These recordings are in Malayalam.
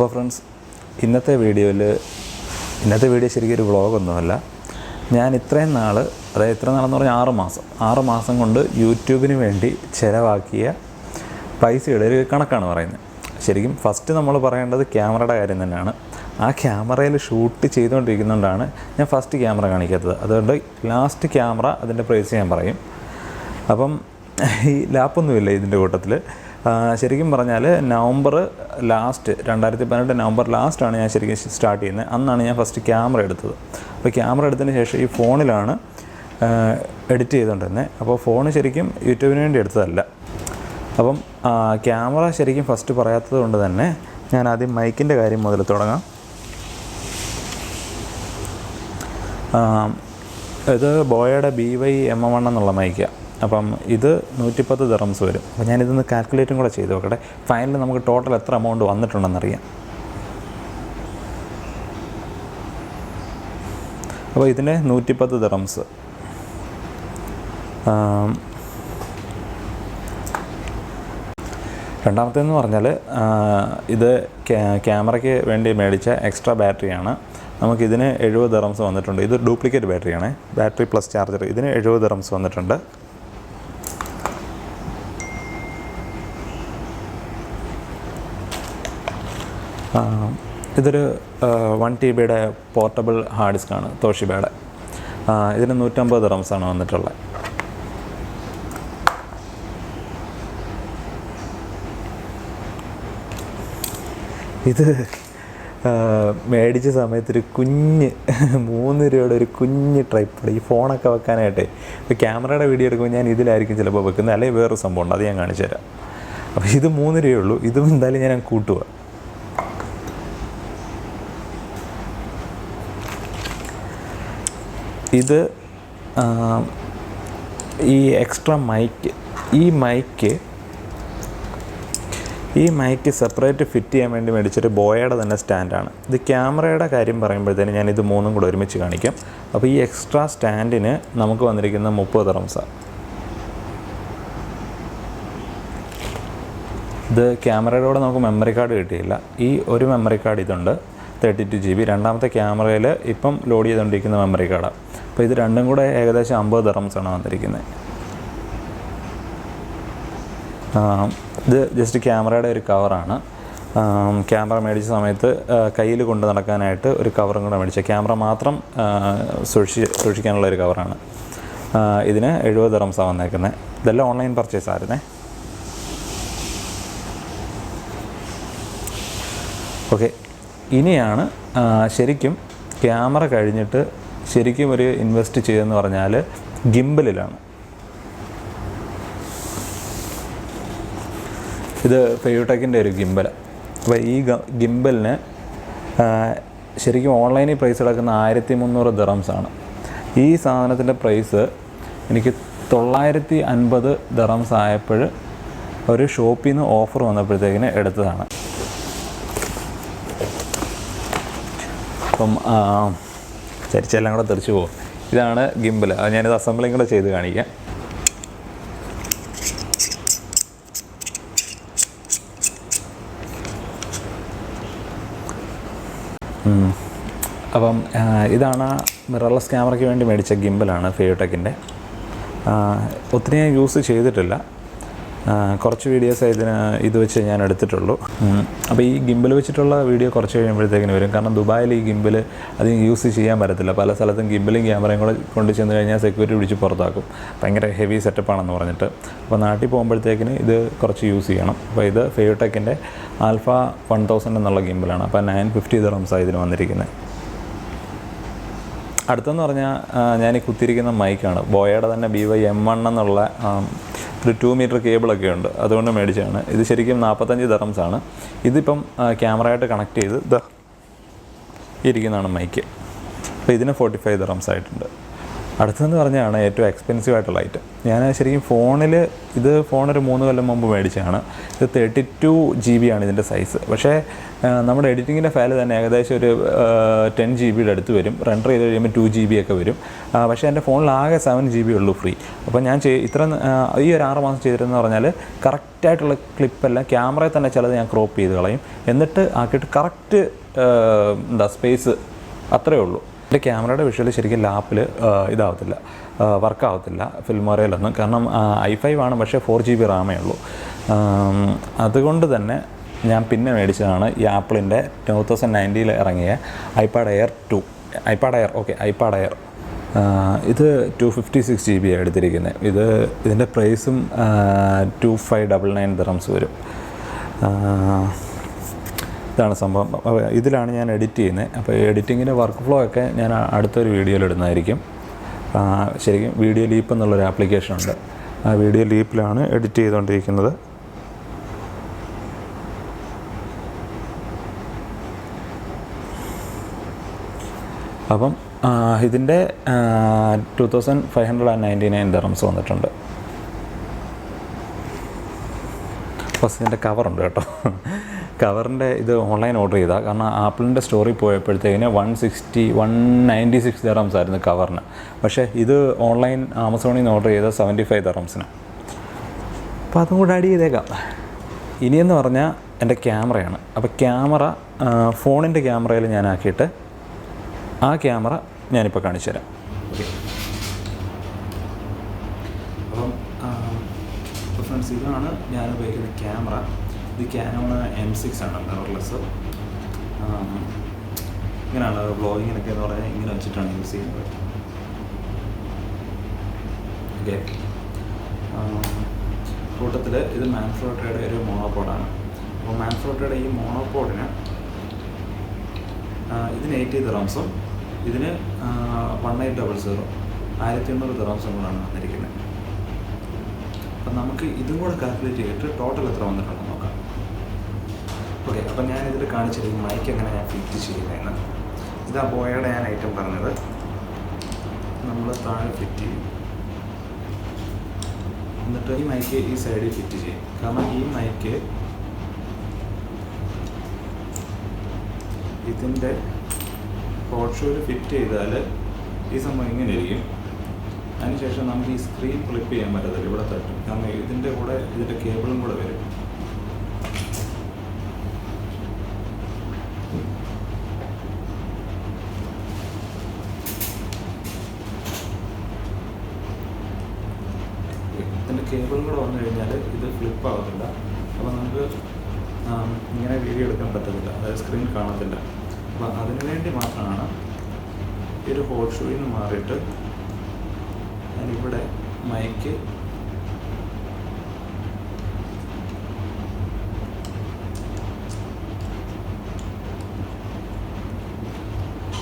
അപ്പോൾ ഫ്രണ്ട്സ്, ഇന്നത്തെ വീഡിയോ ശരിക്കും ഒരു വ്ളോഗൊന്നുമല്ല. ഞാൻ ഇത്രയും നാൾ, അതായത് ഇത്ര നാളെന്ന് പറഞ്ഞാൽ 6 മാസം കൊണ്ട് യൂട്യൂബിന് വേണ്ടി ചിലവാക്കിയ പൈസയുടെ ഒരു കണക്കാണ് പറയുന്നത്. ശരിക്കും ഫസ്റ്റ് നമ്മൾ പറയേണ്ടത് ക്യാമറയുടെ കാര്യം തന്നെയാണ്. ആ ക്യാമറയിൽ ഷൂട്ട് ചെയ്തുകൊണ്ടിരിക്കുന്നതുകൊണ്ടാണ് ഞാൻ ഫസ്റ്റ് ക്യാമറ കാണിക്കാത്തത്. അതുകൊണ്ട് ലാസ്റ്റ് ക്യാമറ അതിൻ്റെ പ്രൈസ് ഞാൻ പറയും. അപ്പം ഈ ലാപ്പൊന്നുമില്ല ഇതിൻ്റെ കൂട്ടത്തിൽ. ശരിക്കും പറഞ്ഞാൽ നവംബർ ലാസ്റ്റ് 2018 നവംബർ ലാസ്റ്റാണ് ഞാൻ ശരിക്കും സ്റ്റാർട്ട് ചെയ്യുന്നത്. അന്നാണ് ഞാൻ ഫസ്റ്റ് ക്യാമറ എടുത്തത്. അപ്പോൾ ക്യാമറ എടുത്തതിന് ശേഷം ഈ ഫോണിലാണ് എഡിറ്റ് ചെയ്തുകൊണ്ടിരുന്നത്. അപ്പോൾ ഫോൺ ശരിക്കും യൂട്യൂബിന് വേണ്ടി എടുത്തതല്ല. അപ്പം ക്യാമറ ശരിക്കും ഫസ്റ്റ് പറയാത്തത് കൊണ്ട് തന്നെ ഞാൻ ആദ്യം മൈക്കിൻ്റെ കാര്യം മുതൽ തുടങ്ങാം. ഇത് ബോയയുടെ BY-M1 എന്നുള്ള മൈക്കാണ്. അപ്പം ഇത് 110 ദിർഹംസ് വരും. അപ്പോൾ ഞാനിതൊന്ന് കാൽക്കുലേറ്റും കൂടെ ചെയ്ത് നോക്കട്ടെ. ഫൈനലിൽ നമുക്ക് ടോട്ടൽ എത്ര എമൗണ്ട് വന്നിട്ടുണ്ടെന്നറിയാം. അപ്പോൾ ഇതിന് 110 ദിർഹംസ്. രണ്ടാമത്തേന്ന് പറഞ്ഞാൽ ഇത് ക്യാമറയ്ക്ക് വേണ്ടി മേടിച്ച എക്സ്ട്രാ ബാറ്ററിയാണ്. നമുക്കിതിന് 70 ദിർഹംസ് വന്നിട്ടുണ്ട്. ഇത് ഡ്യൂപ്ലിക്കേറ്റ് ബാറ്ററിയാണ്, ബാറ്ററി പ്ലസ് ചാർജർ. ഇതിന് 70 ദിർഹംസ് വന്നിട്ടുണ്ട്. ഇതൊരു 1 TB പോർട്ടബിൾ ഹാർഡ് ഡിസ്ക്കാണ്, തോഷിബയുടെ. ഇതിന് 150 ദിർഹംസാണ് വന്നിട്ടുള്ളത്. ഇത് മേടിച്ച സമയത്തൊരു കുഞ്ഞ് 3 രൂപയുടെ ഒരു കുഞ്ഞ് ട്രൈപ്പോഡ്, ഈ ഫോണൊക്കെ വെക്കാനായിട്ട്. ഇപ്പോൾ ക്യാമറയുടെ വീഡിയോ എടുക്കുമ്പോൾ ഞാൻ ഇതിലായിരിക്കും ചിലപ്പോൾ വെക്കുന്നത്, അല്ലെങ്കിൽ വേറൊരു സംഭവം ഉണ്ട്, അത് ഞാൻ കാണിച്ചു തരാം. അപ്പോൾ ഇത് 3 രൂപയുള്ളൂ. ഇതും എന്തായാലും ഞാൻ കൂട്ടുക. ഇത് ഈ എക്സ്ട്രാ മൈക്ക്, ഈ മൈക്ക് സെപ്പറേറ്റ് ഫിറ്റ് ചെയ്യാൻ വേണ്ടി മേടിച്ചൊരു ബോയയുടെ തന്നെ സ്റ്റാൻഡാണ്. ഇത് ക്യാമറയുടെ കാര്യം പറയുമ്പോഴത്തേന് ഞാനിത് 3ഉം കൂടെ ഒരുമിച്ച് കാണിക്കാം. അപ്പോൾ ഈ എക്സ്ട്രാ സ്റ്റാൻഡിന് നമുക്ക് വന്നിരിക്കുന്ന 30 ദിർഹംസാണ്. ഇത് ക്യാമറയുടെ കൂടെ നമുക്ക് മെമ്മറി കാർഡ് കിട്ടിയില്ല. ഈ ഒരു മെമ്മറി കാർഡ് ഇതുണ്ട്, 32 GB. രണ്ടാമത്തെ ക്യാമറയിൽ ഇപ്പം ലോഡ് ചെയ്തുകൊണ്ടിരിക്കുന്ന മെമ്മറി കാർഡാണ്. അപ്പോൾ ഇത് രണ്ടും കൂടെ ഏകദേശം 50 ദിർഹംസാണ് വന്നിരിക്കുന്നത്. ഇത് ജസ്റ്റ് ക്യാമറയുടെ ഒരു കവറാണ്. ക്യാമറ മേടിച്ച സമയത്ത് കയ്യിൽ കൊണ്ട് നടക്കാനായിട്ട് ഒരു കവറും കൂടെ മേടിച്ച, ക്യാമറ മാത്രം സൂക്ഷിക്കാനുള്ള ഒരു കവറാണ്. ഇതിന് 70 ദിർഹംസാണ് വന്നേക്കുന്നത്. ഇതെല്ലാം ഓൺലൈൻ പർച്ചേസ് ആയിരുന്നേ. ഓക്കെ, ഇനിയാണ് ശരിക്കും ക്യാമറ കഴിഞ്ഞിട്ട് ശരിക്കും ഒരു ഇൻവെസ്റ്റ് ചെയ്തെന്ന് പറഞ്ഞാൽ ഗിംബലിലാണ്. ഇത് ഫെയ്യൂടെക്കിൻ്റെ ഒരു ഗിംബൽ. അപ്പോൾ ഈ ഗിംബലിന് ശരിക്കും ഓൺലൈനിൽ പ്രൈസ് കിടക്കുന്ന 1300 ദിർഹംസാണ്. ഈ സാധനത്തിൻ്റെ പ്രൈസ് എനിക്ക് 950 ദിർഹംസ് ആയപ്പോൾ ഒരു ഷോപ്പിൽ നിന്ന് ഓഫർ വന്നപ്പോഴത്തേക്കിന് എടുത്തതാണ്. അപ്പം ചരിച്ചെല്ലാം കൂടെ തെറിച്ച് പോകും. ഇതാണ് ഗിംബൽ. അത് ഞാനിത് അസംബ്ലിങ് കൂടെ ചെയ്ത് കാണിക്കാം. അപ്പം ഇതാണ് മിറർലെസ് ക്യാമറയ്ക്ക് വേണ്ടി മേടിച്ച ഗിംബലാണ് ഫെയ്യൂടെക്കിൻ്റെ. ഒത്തിരി ഞാൻ യൂസ് ചെയ്തിട്ടില്ല, കുറച്ച് വീഡിയോസ് ഇത് വെച്ച് ഞാൻ എടുത്തിട്ടുള്ളൂ. അപ്പോൾ ഈ ഗിംബൽ വെച്ചിട്ടുള്ള വീഡിയോ കുറച്ച് കഴിയുമ്പോഴത്തേക്കിന് വരും. കാരണം ദുബായിൽ ഈ ഗിംബൽ അധികം യൂസ് ചെയ്യാൻ പറ്റത്തില്ല. പല സ്ഥലത്തും ഗിംബലും ക്യാമറയും കൂടെ കൊണ്ട് ചെന്ന് കഴിഞ്ഞാൽ സെക്യൂരിറ്റി പിടിച്ച് പുറത്താക്കും, ഭയങ്കര ഹെവി സെറ്റപ്പാണെന്ന് പറഞ്ഞിട്ട്. അപ്പോൾ നാട്ടിൽ പോകുമ്പോഴത്തേക്കിന് ഇത് കുറച്ച് യൂസ് ചെയ്യണം. അപ്പോൾ ഇത് ഫെയ്യൂടെക്കിൻ്റെ ആൽഫ 1000 എന്നുള്ള ഗിംബലാണ്. അപ്പോൾ 950 ദിർഹംസാണ് ഇതിന് വന്നിരിക്കുന്നത്. അടുത്തെന്ന് പറഞ്ഞാൽ ഞാൻ ഈ കുത്തിയിരിക്കുന്ന മൈക്കാണ്, ബോയയുടെ തന്നെ BY-M1 എന്നുള്ള ഒരു 2 മീറ്റർ കേബിളൊക്കെ ഉണ്ട്, അതുകൊണ്ട് മേടിച്ചതാണ്. ഇത് ശരിക്കും 45 ദിർഹംസാണ്. ഇതിപ്പം ക്യാമറയായിട്ട് കണക്ട് ചെയ്ത് ഇരിക്കുന്നതാണ് മൈക്ക്. അപ്പോൾ ഇതിന് 45 ദിർഹംസ് ആയിട്ടുണ്ട്. അടുത്തതെന്ന് പറഞ്ഞാണ് ഏറ്റവും എക്സ്പെൻസീവ് ആയിട്ടുള്ള ഐറ്റം. ഞാൻ ശരിക്കും ഫോണൊരു 3 കൊല്ലം മുമ്പ് മേടിച്ചതാണ്. ഇത് 32 GB ആണ് ഇതിൻ്റെ സൈസ്. പക്ഷേ നമ്മുടെ എഡിറ്റിങ്ങിൻ്റെ ഫയൽ തന്നെ ഏകദേശം ഒരു 10 GB അടുത്ത് വരും. റെൻഡർ ചെയ്ത് കഴിയുമ്പോൾ 2 GB ഒക്കെ വരും. പക്ഷേ എൻ്റെ ഫോണിൽ ആകെ 7 GB ഉള്ളൂ ഫ്രീ. അപ്പോൾ ഞാൻ ഈ ഒരു 6 മാസം ചെയ്തിരുന്നു പറഞ്ഞാൽ കറക്റ്റായിട്ടുള്ള ക്ലിപ്പെല്ലാം ക്യാമറയിൽ തന്നെ ചിലത് ഞാൻ ക്രോപ്പ് ചെയ്ത് കളയും. എന്നിട്ട് ആക്കിയിട്ട് കറക്റ്റ് സ്പേസ് അത്രയേ ഉള്ളൂ. എൻ്റെ ക്യാമറയുടെ വിഷ്വൽ ശരിക്കും ലാപ്പിൽ ഇതാവത്തില്ല, വർക്കാവത്തില്ല ഫിൽമോറയിലൊന്നും. കാരണം i5 ആണ്, പക്ഷേ 4 GB റാമേ ഉള്ളൂ. അതുകൊണ്ട് തന്നെ ഞാൻ പിന്നെ മേടിച്ചതാണ് ഈ ആപ്പിളിൻ്റെ 2019 ഇറങ്ങിയ iPad Air 2. iPad Air ഇത് 256 GB എടുത്തിരിക്കുന്നത്. ഇതിൻ്റെ പ്രൈസും 2599 dirhams വരും. ഇതാണ് സംഭവം. ഇതിലാണ് ഞാൻ എഡിറ്റ് ചെയ്യുന്നത്. അപ്പോൾ എഡിറ്റിങ്ങിൻ്റെ വർക്ക് ഫ്ലോ ഒക്കെ ഞാൻ അടുത്തൊരു വീഡിയോയിൽ ഇടുന്നതായിരിക്കും. ശരിക്കും വീഡിയോ ലീപ്പ് എന്നുള്ളൊരു ആപ്ലിക്കേഷൻ ഉണ്ട്. ആ വീഡിയോ ലീപ്പിലാണ് എഡിറ്റ് ചെയ്തുകൊണ്ടിരിക്കുന്നത്. അപ്പം ഇതിൻ്റെ 2599 dirhams വന്നിട്ടുണ്ട്. ഫസ്റ്റ് ഇതിൻ്റെ കവറുണ്ട് കേട്ടോ. കവറിൻ്റെ ഇത് ഓൺലൈൻ ഓർഡർ ചെയ്താൽ, കാരണം ആപ്പിളിൻ്റെ സ്റ്റോറിൽ പോയപ്പോഴത്തേക്കിന് 196 dirhams ആയിരുന്നു കവറിന്. പക്ഷേ ഇത് ഓൺലൈൻ ആമസോണിൽ നിന്ന് ഓർഡർ ചെയ്ത 75 dirhams. അപ്പോൾ അതും കൂടെ ആഡ് ചെയ്തേക്കാം. ഇനിയെന്ന് പറഞ്ഞാൽ എൻ്റെ ക്യാമറയാണ്. അപ്പോൾ ഫോണിൻ്റെ ക്യാമറയിൽ ഞാൻ ആക്കിയിട്ട് ആ ക്യാമറ ഞാനിപ്പോൾ കാണിച്ചു തരാം. ഓക്കെ, അപ്പോൾ ഫ്രണ്ട്സ്, ഇതാണ് ഞാൻ ഉപയോഗിക്കുന്ന ക്യാമറ. ഇത് Canon M6 ആണ്, മിറർലെസ്. ഇങ്ങനെയാണ് വ്ളോഗിങ്ങിനൊക്കെ എന്ന് പറഞ്ഞാൽ ഇങ്ങനെ വെച്ചിട്ടാണ് യൂസ് ചെയ്യുന്നത്. ഓക്കെ, കൂട്ടത്തിൽ ഇത് മാൻഫ്രോട്ടോയുടെ ഒരു മോണോപോഡാണ്. അപ്പോൾ മാൻഫ്രോട്ടോയുടെ ഈ മോണോപോഡിന് ഇതിന് 80 dirhams, ഇതിന് 1800 1800 dirhams കൂടാണ് വന്നിരിക്കുന്നത്. അപ്പം നമുക്ക് ഇതും കൂടെ കാൽക്കുലേറ്റ് ചെയ്തിട്ട് ടോട്ടൽ എത്ര വന്നിട്ടുണ്ടെന്ന് നോക്കാം. ഓക്കെ, അപ്പം ഞാനിതിൽ കാണിച്ചിരിക്കും മൈക്ക് എങ്ങനെ ഞാൻ ഫിറ്റ് ചെയ്യുന്നതെന്ന്. ഇതാ ബോയയുടെ ഞാൻ ഐറ്റം പറഞ്ഞത്. നമ്മൾ താഴെ ഫിറ്റ് ചെയ്യും, എന്നിട്ട് ഈ മൈക്ക് ഈ സൈഡിൽ ഫിറ്റ് ചെയ്യും. കാരണം ഈ മൈക്ക് ഇതിൻ്റെ ഹോട്ട് ഷോയിൽ ഫിറ്റ് ചെയ്താൽ ഈ സംഭവം ഇങ്ങനെ ഇരിക്കും. അതിനുശേഷം നമുക്ക് ഈ സ്ക്രീൻ ഫ്ലിപ്പ് ചെയ്യാൻ പറ്റത്തില്ല, ഇവിടെ തട്ടും. കാരണം ഇതിൻ്റെ കൂടെ ഇതിൻ്റെ കേബിളും കൂടെ വരും. ഇതിൻ്റെ കേബിളും കൂടെ വന്നു കഴിഞ്ഞാൽ ഇത് ഫ്ലിപ്പ് ആവത്തില്ല. അപ്പോൾ നമുക്ക് ഇങ്ങനെ വീഡിയോ എടുക്കാൻ പറ്റത്തില്ല, അതായത് സ്ക്രീൻ കാണത്തില്ല. അപ്പോൾ അതിനു വേണ്ടി മാത്രമാണ് ഈ ഒരു ഹോട്ട് ഷോയിൽ നിന്ന് മാറിയിട്ട് ഞാനിവിടെ മൈക്ക്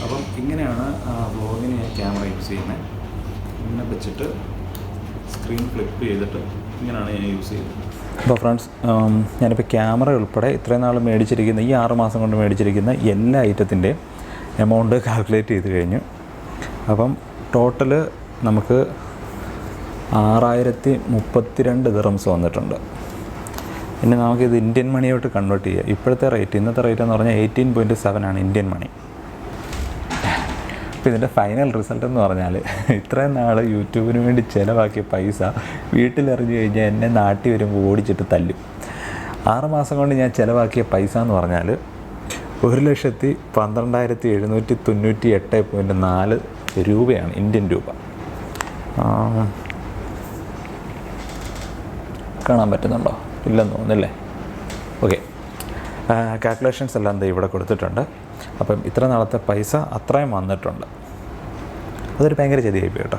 അപ്പം ഇങ്ങനെയാണ് വ്ളോഗിന് ഞാൻ ക്യാമറ യൂസ് ചെയ്യുന്നത്. ഇങ്ങനെ വെച്ചിട്ട് സ്ക്രീൻ ഫ്ലിപ്പ് ചെയ്തിട്ട് ഇങ്ങനെയാണ് ഞാൻ യൂസ് ചെയ്യുന്നത്. അപ്പോൾ ഫ്രണ്ട്സ്, ഞാനിപ്പോൾ ക്യാമറ ഉൾപ്പെടെ ഇത്രയും നാൾ മേടിച്ചിരിക്കുന്ന ഈ 6 മാസം കൊണ്ട് മേടിച്ചിരിക്കുന്ന എല്ലാ ഐറ്റത്തിൻ്റെയും എമൗണ്ട് കാൽക്കുലേറ്റ് ചെയ്ത് കഴിഞ്ഞു. അപ്പം ടോട്ടൽ നമുക്ക് 6032 dirhams വന്നിട്ടുണ്ട്. പിന്നെ നമുക്കിത് ഇന്ത്യൻ മണിയോട്ട് കൺവേർട്ട് ചെയ്യുക. ഇന്നത്തെ റേറ്റ് എന്ന് പറഞ്ഞാൽ 18.7 ആണ് ഇന്ത്യൻ മണി. അപ്പോൾ ഇതിൻ്റെ ഫൈനൽ റിസൾട്ട് എന്ന് പറഞ്ഞാൽ ഇത്രയും നാൾ യൂട്യൂബിന് വേണ്ടി ചിലവാക്കിയ പൈസ വീട്ടിലെറിഞ്ഞു കഴിഞ്ഞാൽ എന്നെ നാട്ടിൽ വരുമ്പോൾ ഓടിച്ചിട്ട് തല്ലും. 6 മാസം കൊണ്ട് ഞാൻ ചിലവാക്കിയ പൈസ എന്ന് പറഞ്ഞാൽ 1,12,798.4 രൂപയാണ്, ഇന്ത്യൻ രൂപ. കാണാൻ പറ്റുന്നുണ്ടോ? ഇല്ലെന്ന് തോന്നുന്നില്ലേ? ഓക്കെ, കാൽക്കുലേഷൻസ് എല്ലാം എന്താ ഇവിടെ കൊടുത്തിട്ടുണ്ട്. അപ്പം ഇത്ര നാളത്തെ പൈസ അത്രയും വന്നിട്ടുണ്ട്. അതൊരു ഭയങ്കര ചതിയായിപ്പോയി കേട്ടോ.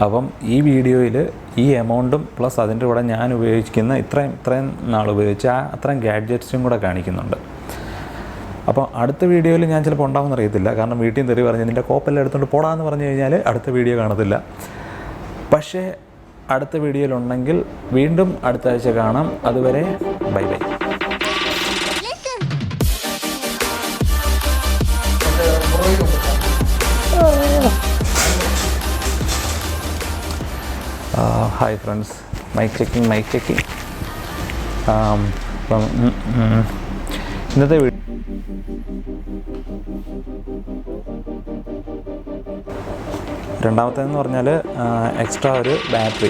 അപ്പം ഈ വീഡിയോയിൽ ഈ എമൗണ്ടും പ്ലസ് അതിൻ്റെ കൂടെ ഞാൻ ഉപയോഗിക്കുന്ന ഇത്രയും നാൾ ഉപയോഗിച്ച അത്രയും ഗാഡ്ജറ്റ്സും കൂടെ കാണിക്കുന്നുണ്ട്. അപ്പോൾ അടുത്ത വീഡിയോയിൽ ഞാൻ ചിലപ്പോൾ ഉണ്ടാവുമെന്ന് അറിയത്തില്ല. കാരണം വീട്ടിൽ നിന്ന് തെറി പറഞ്ഞ് നിൻ്റെ കോപ്പെല്ലാം എടുത്തുകൊണ്ട് പോടാന്ന് പറഞ്ഞു കഴിഞ്ഞാൽ അടുത്ത വീഡിയോ കാണത്തില്ല. പക്ഷേ അടുത്ത വീഡിയോയിലുണ്ടെങ്കിൽ വീണ്ടും അടുത്ത ആഴ്ച കാണാം. അതുവരെ bye bye. Hi friends, mike checking. അപ്പം ഇന്നത്തെ രണ്ടാമത്തേന്ന് പറഞ്ഞാൽ എക്സ്ട്രാ ഒരു ബാറ്ററി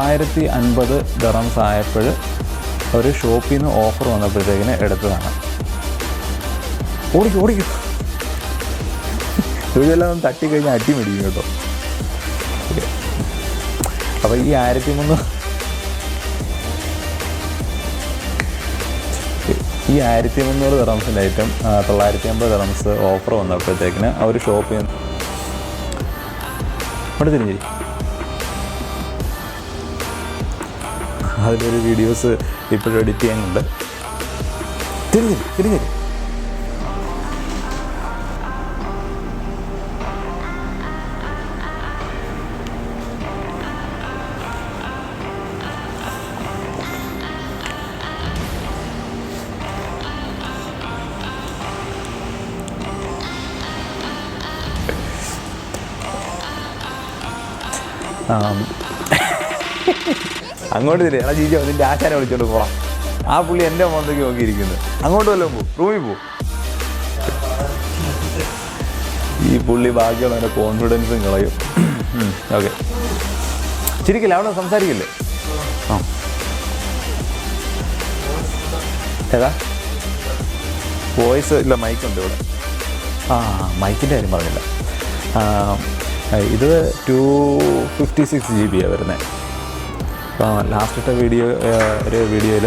1050 ദിർഹംസ് ആയപ്പോൾ ഒരു ഷോപ്പിൽ നിന്ന് ഓഫർ വന്നപ്പോഴത്തേക്കിന് എടുത്തതാണ്. ഓടിക്കും ഇതെല്ലാം തട്ടിക്കഴിഞ്ഞാൽ അടി മേടിക്കും കേട്ടോ. അപ്പോൾ ഈ 1300 ദിർഹംസിൻ്റെ ഐറ്റം 950 ദിർഹംസ് ഓഫർ വന്നപ്പോഴത്തേക്കിന് ആ ഒരു ഷോപ്പിൽ നിന്ന് അവിടെ തിരിഞ്ഞ് അതിലൊരു വീഡിയോസ് ഇപ്പോഴും എഡിറ്റ് ചെയ്യാനുണ്ട്. തിരിഞ്ഞ് അങ്ങോട്ട് തിരി. എടാ ജീജോ, നിൻ്റെ ആശാനെ വിളിച്ചോണ്ട് പോകാം. ആ പുള്ളി എൻ്റെ മുഖത്തേക്ക് നോക്കിയിരിക്കുന്നത്. അങ്ങോട്ട് വല്ലതും റൂമിൽ പോ. ഈ പുള്ളി ബാക്കിയുള്ള എൻ്റെ കോൺഫിഡൻസും കളയും. ഓക്കെ, ശരിക്കില്ല, അവിടെ സംസാരിക്കില്ലേ? ആ ഏതാ വോയിസ് ഇല്ല, മൈക്കുണ്ട് ഇവിടെ. മൈക്കിൻ്റെ കാര്യം പറഞ്ഞില്ല. ഇത് 256 GB വരുന്നത്. അപ്പോൾ ലാസ്റ്റത്തെ ഒരു വീഡിയോയിൽ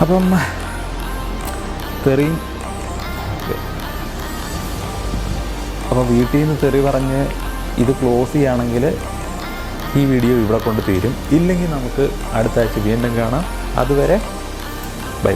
അപ്പം തെറിയും അപ്പോൾ വീട്ടിൽ നിന്ന് തെറി പറഞ്ഞ് ഇത് ക്ലോസ് ചെയ്യുകയാണെങ്കിൽ ഈ വീഡിയോ ഇവിടെ കൊണ്ട് തീരും. ഇല്ലെങ്കിൽ നമുക്ക് അടുത്ത ആഴ്ച വീണ്ടും കാണാം. അതുവരെ ബൈ.